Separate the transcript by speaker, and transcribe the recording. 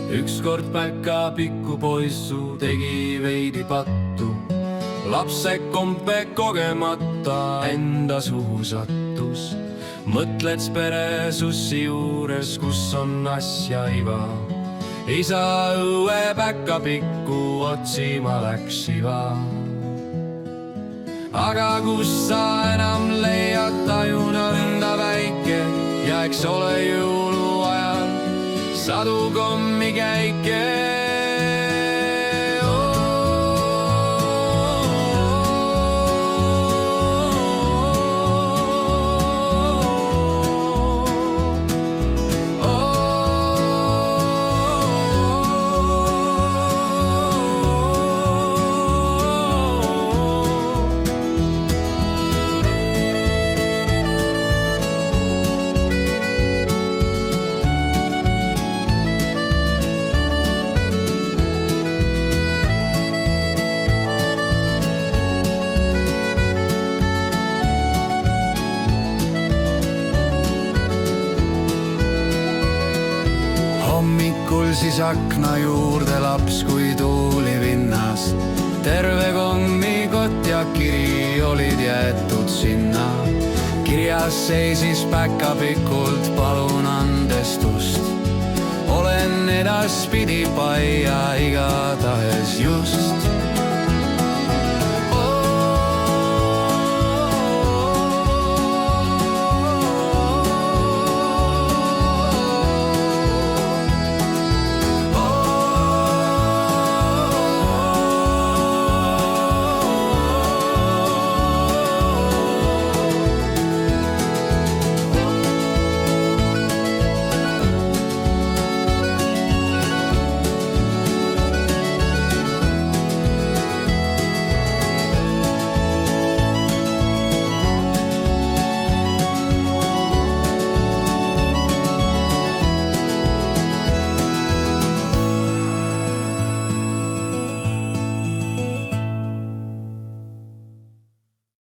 Speaker 1: Ükskord päkapikku poissu tegi veidi pattu. Lapse kompe kogemata enda suhu sattus. Mõtled pere sussi juures, kus on asja iva. Isa õue päkapikku otsima läksiva. Aga kus sa enam leiad, tajun nõnda väike ja eks ole jõuluajal sadu kommikäike. Hommikul siis akna juurde laps, kui tuuli vinnas. Terve kommikott ja kiri olid jäetud sinna. Kirjas seisis päkapikult, palun andestust. Olen edaspidi paia igatahes just.